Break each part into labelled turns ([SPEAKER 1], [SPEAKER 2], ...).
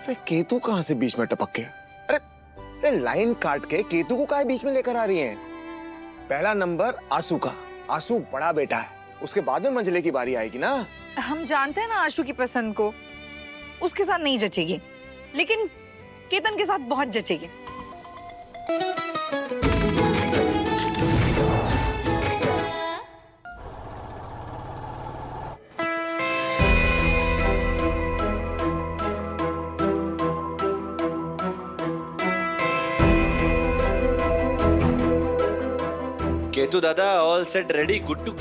[SPEAKER 1] अरे केतु कहाँ से बीच में टपक गया? अरे लाइन काट के केतु को काहे बीच में लेकर आ रही हैं? पहला नंबर आशु का। आशु बड़ा बेटा है, उसके बाद में मंजले की बारी आएगी ना।
[SPEAKER 2] हम जानते हैं ना आशु की पसंद को, उसके साथ नहीं जचेगी, लेकिन केतन के साथ बहुत जचेगी।
[SPEAKER 3] केतु दादा all set ready good to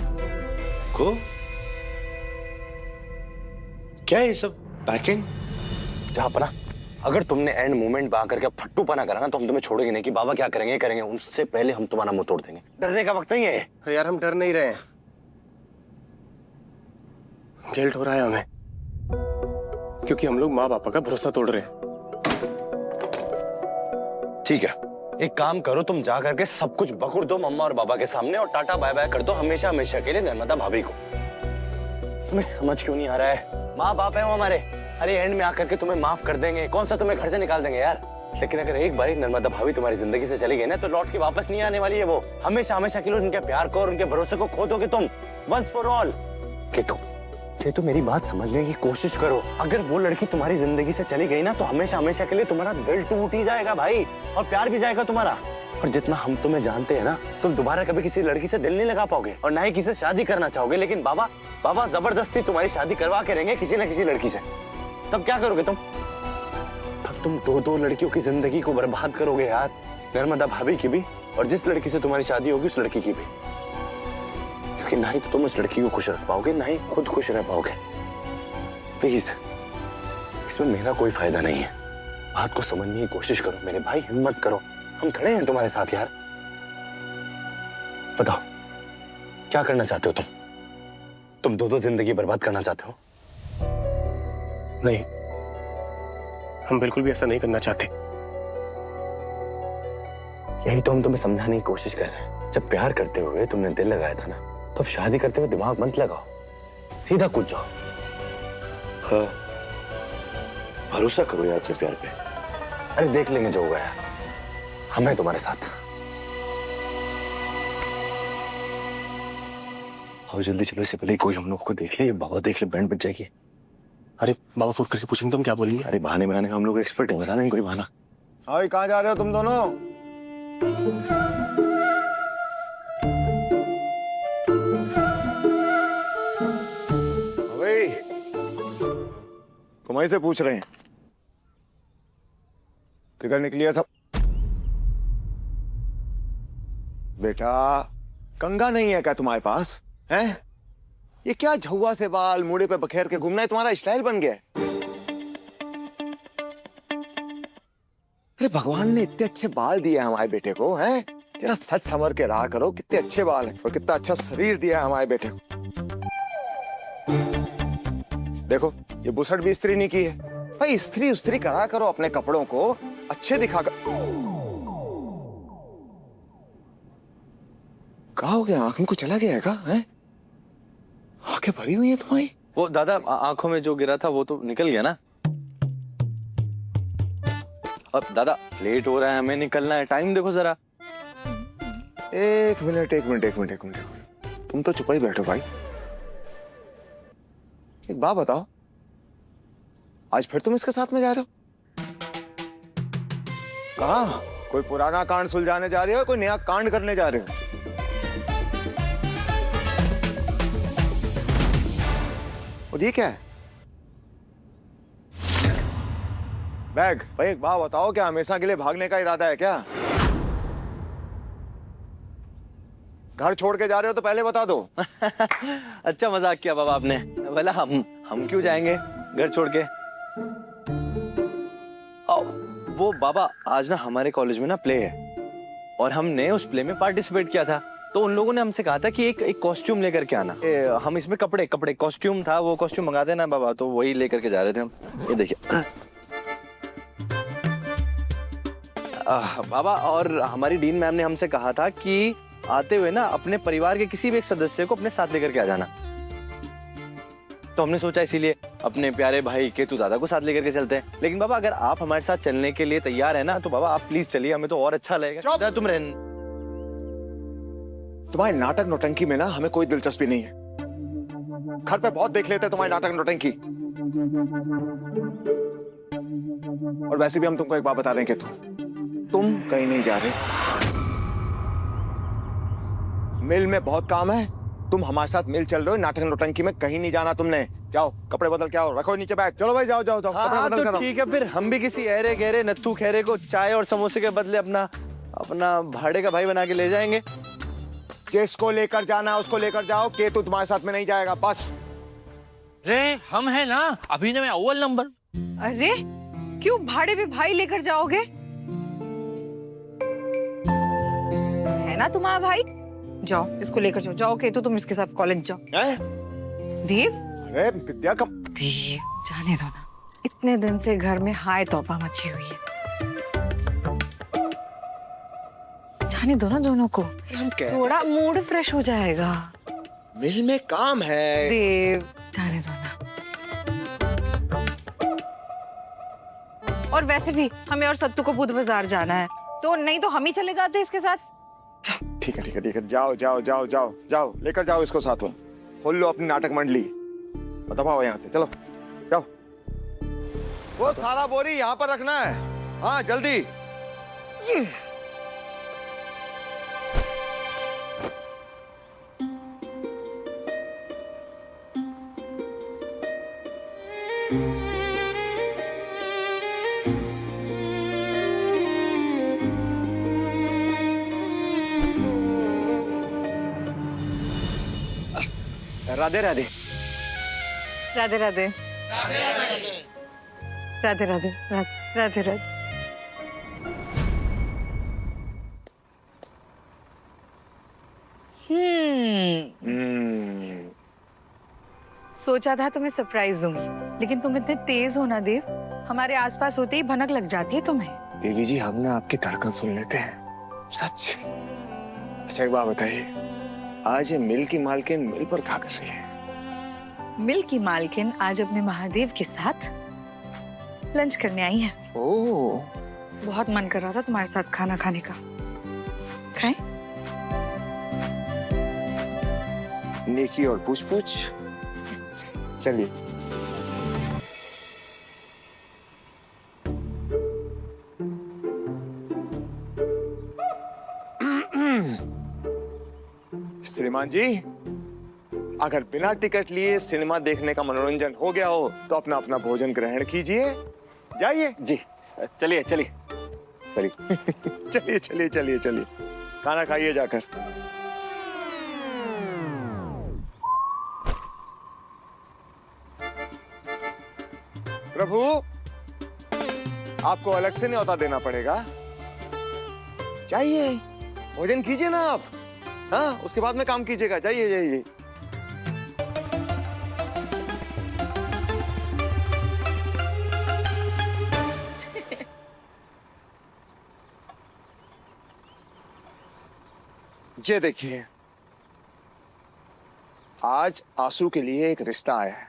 [SPEAKER 3] go. क्या है ये सब पैकिंग?
[SPEAKER 1] जहापना, अगर तुमने एंड मोमेंट में आकर के फट्टूपना करा ना तो हम तुम्हें छोड़ेंगे नहीं कि बाबा क्या करेंगे करेंगे, उससे पहले हम तुम्हारा मुंह तोड़ देंगे। डरने का वक्त नहीं है
[SPEAKER 4] यार, हम डर नहीं रहे हैं, गिल्ट हो रहा है हमें क्योंकि हम लोग माँ बापा का भरोसा तोड़ रहे हैं।
[SPEAKER 1] ठीक है, एक काम करो, तुम जा करके सब कुछ बकुड़ दो मम्मा और बाबा के सामने और टाटा बाय बाय कर दो हमेशा हमेशा के लिए नर्मदा भाभी को। तुम्हें समझ क्यों नहीं आ रहा है? माँ बाप है वो हमारे। अरे एंड में आकर के तुम्हें माफ कर देंगे, कौन सा तुम्हें घर से निकाल देंगे यार। लेकिन अगर एक बार नर्मदा भाभी तुम्हारी जिंदगी से चली गई ना तो लौट के वापस नहीं आने वाली है वो। हमेशा हमेशा के लिए उनके प्यार को और उनके भरोसे को खो दोगे तुम, वंस फॉर ऑल। केतु मेरी बात समझने की कोशिश करो। अगर वो लड़की तुम्हारी जिंदगी से चली गई ना तो हमेशा हमेशा के लिए तुम्हारा दिल टूट ही जाएगा भाई, और प्यार भी जाएगा तुम्हारा। और जितना हम तुम्हें जानते हैं ना, तुम दोबारा कभी किसी लड़की से दिल नहीं लगा पाओगे और ना ही किसी से शादी करना चाहोगे। लेकिन बाबा जबरदस्ती तुम्हारी शादी करवा के रहेंगे किसी न किसी लड़की से। तब क्या करोगे तुम? तब तुम दो लड़कियों की जिंदगी को बर्बाद करोगे यार, नर्मदा भाभी की भी और जिस लड़की से तुम्हारी शादी होगी उस लड़की की भी। क्योंकि ना ही तो तुम उस लड़की को खुश रख पाओगे, ना ही खुद खुश रह पाओगे। प्लीज, इसमें मेरा कोई फायदा नहीं है। बात को समझने की कोशिश करो मेरे भाई, हिम्मत करो, हम खड़े हैं तुम्हारे साथ यार। बताओ क्या करना चाहते हो तुम दो जिंदगी बर्बाद करना चाहते हो?
[SPEAKER 4] नहीं, हम बिल्कुल भी ऐसा नहीं करना चाहते।
[SPEAKER 1] यही तो हम तुम्हें समझाने की कोशिश कर रहे हैं। जब प्यार करते हुए तुमने दिल लगाया था ना, तो अब शादी करते हुए दिमाग मत लगाओ, सीधा कूद जाओ। हाँ, भरोसा करो यार अपने प्यार पे। अरे देख लेंगे जो होगा यार, हम हैं तुम्हारे साथ। आओ जल्दी चलो, इससे पहले कोई हम लोग को देख ले, बाबा देख ले, बैंड बज जाएगी।
[SPEAKER 4] अरे बाबा फोन करके पूछेंगे तुम क्या बोलेंगे?
[SPEAKER 1] अरे बहाने बनाने का हम लोग एक्सपर्ट हैं, बता नहीं कोई बहाना।
[SPEAKER 5] हाँ, कहाँ जा रहे हो तुम दोनों? भाई तुम्हारी से पूछ रहे हैं, किधर निकली है सब? बेटा कंगा नहीं है क्या तुम्हारे पास? हैं? ये क्या झुआ से बाल मुड़े पे बखेर के घूमना है तुम्हारा स्टाइल बन गया है? अरे भगवान ने इतने अच्छे बाल दिए हैं हमारे बेटे को, हैं? जरा सच संवर के रहा करो, कितने अच्छे बाल हैं और कितना अच्छा शरीर दिया है हमारे बेटे को। देखो ये बुसट भी इस्त्री नहीं की है भाई, इस्त्री उस्त्री करा करो अपने कपड़ों को, अच्छे दिखा कर। क्या हो गया? आंख में कुछ चला गया है क्या? हैं? आंखें भरी हुई हैं तुम्हारी।
[SPEAKER 3] वो दादा आंखों में जो गिरा था वो तो निकल गया ना। अब दादा लेट हो रहा है, हमें निकलना है, टाइम देखो जरा।
[SPEAKER 5] एक मिनट, तुम तो चुप ही बैठो भाई। एक बात बताओ, आज फिर तुम इसके साथ में जा रहे हो? कहाँ? कोई पुराना कांड सुलझाने जा रहे हो, कोई नया कांड करने जा रहे हो? और ये क्या है? बैग। भाई एक बात बताओ, क्या हमेशा के लिए भागने का इरादा है क्या? घर छोड़ के जा रहे हो तो पहले बता दो।
[SPEAKER 3] अच्छा मजाक किया बाबा आपने। बोला हम क्यों जाएंगे घर छोड़ के? वो बाबा आज ना हमारे कॉलेज में ना प्ले है और हमने उस प्ले में पार्टिसिपेट किया था, तो उन लोगों ने हमसे कहा था कि एक कॉस्ट्यूम लेकर के आना। हम इसमें कपड़े कॉस्ट्यूम था, वो कॉस्ट्यूम मंगा देना बाबा, तो वही लेकर के जा रहे थे हम। ये देखिए बाबा, और हमारी डीन मैम ने हमसे कहा था कि आते हुए ना अपने परिवार के किसी भी एक सदस्य को अपने साथ लेकर के आ जाना। तो हमने सोचा इसीलिए अपने प्यारे भाई केतु दादा को साथ लेकर के चलते हैं। लेकिन बाबा अगर आप हमारे साथ चलने के लिए तैयार है ना, तो बाबा आप प्लीज चलिए, हमें तो और अच्छा लगेगा।
[SPEAKER 5] चुप!
[SPEAKER 3] तुम रहन।
[SPEAKER 5] तुम्हारे नाटक नौटंकी में ना हमें कोई दिलचस्पी नहीं है। घर पे बहुत देख लेते हैं तुम्हारी नाटक नौटंकी। और वैसे भी हम तुमको एक बात बता रहे हैं कि तुम कहीं नहीं जा रहे। मिल में बहुत काम है, तुम हमारे साथ मिल चल रहे हो। नाटक नौटंकी में कहीं नहीं जाना तुमने। जाओ कपड़े बदल के आओ, रखो नीचे बैग। चलो भाई जाओ जाओ जाओ,
[SPEAKER 3] हाँ,
[SPEAKER 5] कपड़े
[SPEAKER 3] हाँ,
[SPEAKER 5] बदल
[SPEAKER 3] तो
[SPEAKER 5] कर आओ।
[SPEAKER 3] ठीक है, फिर हम भी किसी अहरे गहरे नत्थू खैरे को चाय और समोसे के बदले अपना भाड़े का भाई बना के ले जाएंगे।
[SPEAKER 5] जिसको लेकर जाना है उसको लेकर जाओ। केतु तुम्हारे साथ में नहीं जाएगा, बस।
[SPEAKER 6] रे हम है ना अभिनय में अव्वल नंबर।
[SPEAKER 2] अरे क्यों भाड़े पे भाई लेकर जाओगे? है ना तुम्हारा भाई, जाओ इसको लेकर जाओ। जाओ केतु, तुम इसके साथ कॉलेज जाओ।
[SPEAKER 5] हैं?
[SPEAKER 2] देव,
[SPEAKER 5] अरे विद्या कम।
[SPEAKER 2] देव जाने दो ना, इतने दिन से घर में हाय तौबा मची हुई है। जाने दो ना दोनों को,
[SPEAKER 5] हम कह
[SPEAKER 2] थोड़ा मूड फ्रेश हो जाएगा।
[SPEAKER 5] मिल में काम है।
[SPEAKER 2] देव जाने दो ना। और वैसे भी हमें और सत्तू को बुध बाजार जाना है, तो नहीं तो हम ही चले जाते इसके साथ।
[SPEAKER 5] ठीक है ठीक है ठीक है, जाओ जाओ जाओ जाओ जाओ, लेकर जाओ इसको साथ में। खोल लो अपनी नाटक मंडली। बताओ यहाँ से, चलो जाओ। वो सारा बोरी यहाँ पर रखना है। हाँ जल्दी।
[SPEAKER 3] राधे राधे।
[SPEAKER 2] राधे राधे राधे राधे राधे राधे। सोचा था तुम्हें सरप्राइज दूंगी, लेकिन तुम इतने तेज हो ना देव, हमारे आसपास होते ही भनक लग जाती है तुम्हें।
[SPEAKER 5] देवी जी, हम ना आपकी धड़कन सुन लेते हैं, सच। अच्छा एक बात बताइए, आज ये मिल की मालकिन मिल पर क्या कर रही है?
[SPEAKER 2] मिल की मालकिन आज अपने महादेव के साथ लंच करने आई है।
[SPEAKER 5] ओह,
[SPEAKER 2] बहुत मन कर रहा था तुम्हारे साथ खाना खाने का। खाएं?
[SPEAKER 5] नेकी और पूछ पूछ। चलिए। श्रीमान जी, अगर बिना टिकट लिए सिनेमा देखने का मनोरंजन हो गया हो तो अपना अपना भोजन ग्रहण कीजिए। जाइए
[SPEAKER 4] जी चलिए चलिए
[SPEAKER 5] चलिए चलिए चलिए चलिए चलिए, खाना खाइए जाकर। प्रभु, आपको अलग से न्योता देना पड़ेगा। जाइए, भोजन कीजिए ना आप। हाँ, उसके बाद में काम कीजिएगा। जाइए जाइए। ये देखिए, आज आंसू के लिए एक रिश्ता आया है।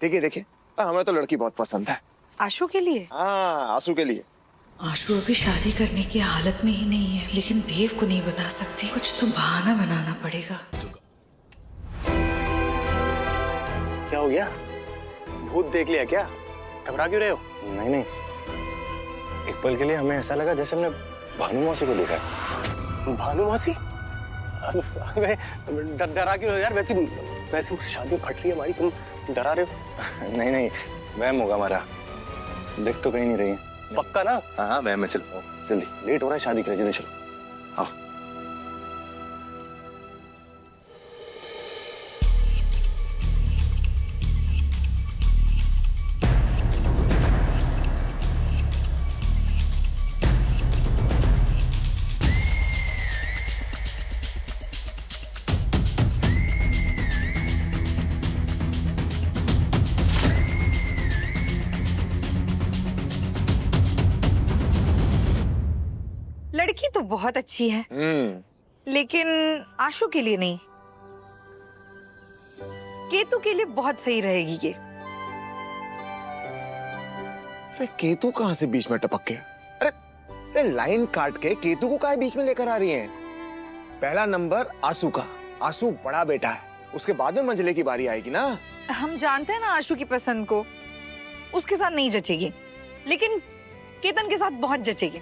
[SPEAKER 5] देखिए देखिए, हमें तो लड़की बहुत पसंद है।
[SPEAKER 2] आशु के लिए?
[SPEAKER 5] हाँ, आंसू के लिए।
[SPEAKER 7] आशु अभी शादी करने की हालत में ही नहीं है, लेकिन देव को नहीं बता सकती। कुछ तो बहाना बनाना पड़ेगा।
[SPEAKER 1] क्या हो गया? भूत देख लिया क्या? घबरा क्यों रहे हो? नहीं नहीं, एक पल के लिए हमें ऐसा लगा जैसे हमने भानु मौसी को देखा है। भानु मौसी? डरा क्यों रहे हो यार? वैसे शादी फट रही है हमारी, तुम डरा रहे हो? नहीं नहीं, वहम होगा हमारा। देख तो कहीं नहीं रही है। पक्का ना?
[SPEAKER 3] हाँ हाँ, मैं चलता हूँ।
[SPEAKER 1] जल्दी, लेट हो रहा है शादी के लिए, जल्दी चलो। हाँ।
[SPEAKER 2] लड़की तो बहुत अच्छी है, लेकिन आशु के लिए नहीं। केतु के लिए बहुत सही रहेगी ये।
[SPEAKER 5] अरे केतु कहाँ से बीच में टपक गया? अरे लाइन काट के केतु को काहे बीच में लेकर आ रही हैं? पहला नंबर आंसू का। आंसू बड़ा बेटा है, उसके बाद में मंजले की बारी आएगी ना।
[SPEAKER 2] हम जानते हैं ना आशु की पसंद को, उसके साथ नहीं जचेगी, लेकिन केतन के साथ बहुत जचेगी।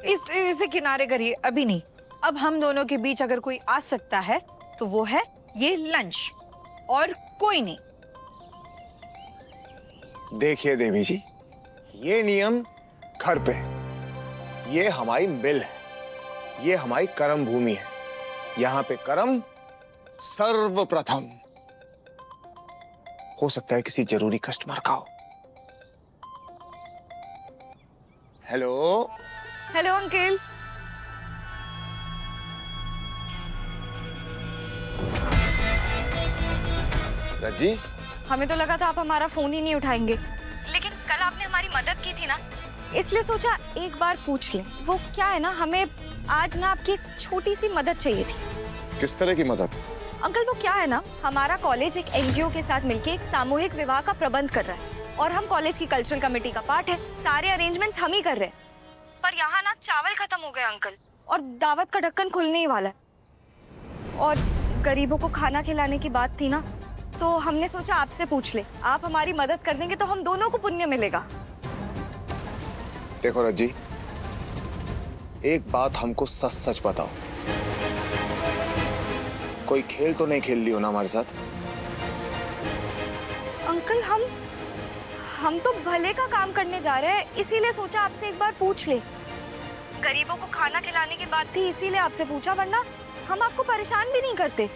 [SPEAKER 2] इसे किनारे करिए, अभी नहीं। अब हम दोनों के बीच अगर कोई आ सकता है तो वो है ये लंच, और कोई नहीं।
[SPEAKER 5] देखिए देवी जी, ये नियम घर पे, ये हमारी मिल है, ये हमारी कर्म भूमि है। यहाँ पे कर्म सर्वप्रथम। हो सकता है किसी जरूरी कस्टमर का हो। Hello
[SPEAKER 2] hello uncle.
[SPEAKER 5] रज्जी,
[SPEAKER 8] हमें तो लगा था आप हमारा फोन ही नहीं उठाएंगे, लेकिन कल आपने हमारी मदद की थी ना, इसलिए सोचा एक बार पूछ लें। वो क्या है ना, हमें आज ना आपकी एक छोटी सी मदद चाहिए थी।
[SPEAKER 5] किस तरह की मदद?
[SPEAKER 8] अंकल वो क्या है ना, हमारा कॉलेज एक एनजीओ के साथ मिलके एक सामूहिक विवाह का प्रबंध कर रहा है और हम कॉलेज की कल्चरल कमेटी का पार्ट है। सारे अरेंजमेंट्स हम ही कर रहे हैं, पर यहाँ ना चावल खत्म हो गया अंकल, और दावत का ढक्कन खुलने ही वाला है। और गरीबों को खाना खिलाने की बात थी ना, तो हमने सोचा आपसे पूछ ले। आप हमारी मदद कर देंगे तो हम दोनों को पुण्य मिलेगा।
[SPEAKER 5] देखो रज्जी, एक बात हमको सच सच बताओ, कोई खेल तो नहीं खेल लियो ना हमारे साथ?
[SPEAKER 8] अंकल हम तो भले का काम करने जा रहे हैं, इसीलिए सोचा आपसे एक बार पूछ ले। गरीबों को खाना खिलाने की बात थी, इसीलिए आपसे पूछा, वरना हम आपको परेशान भी नहीं करते।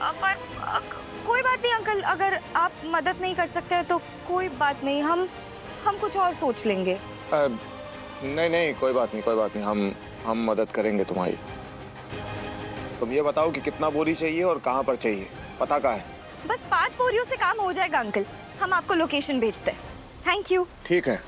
[SPEAKER 8] पर कोई बात नहीं अंकल, अगर आप मदद नहीं कर सकते हैं तो कोई बात नहीं, हम कुछ और सोच लेंगे।
[SPEAKER 5] नहीं, कोई बात नहीं, हम मदद करेंगे तुम्हारी। तुम ये बताओ कि कितना बोरी चाहिए और कहाँ पर चाहिए, पता कहाँ है?
[SPEAKER 8] बस 5 बोरियों से काम हो जाएगा अंकल, हम आपको लोकेशन भेजते हैं। Thank you.
[SPEAKER 5] ठीक है।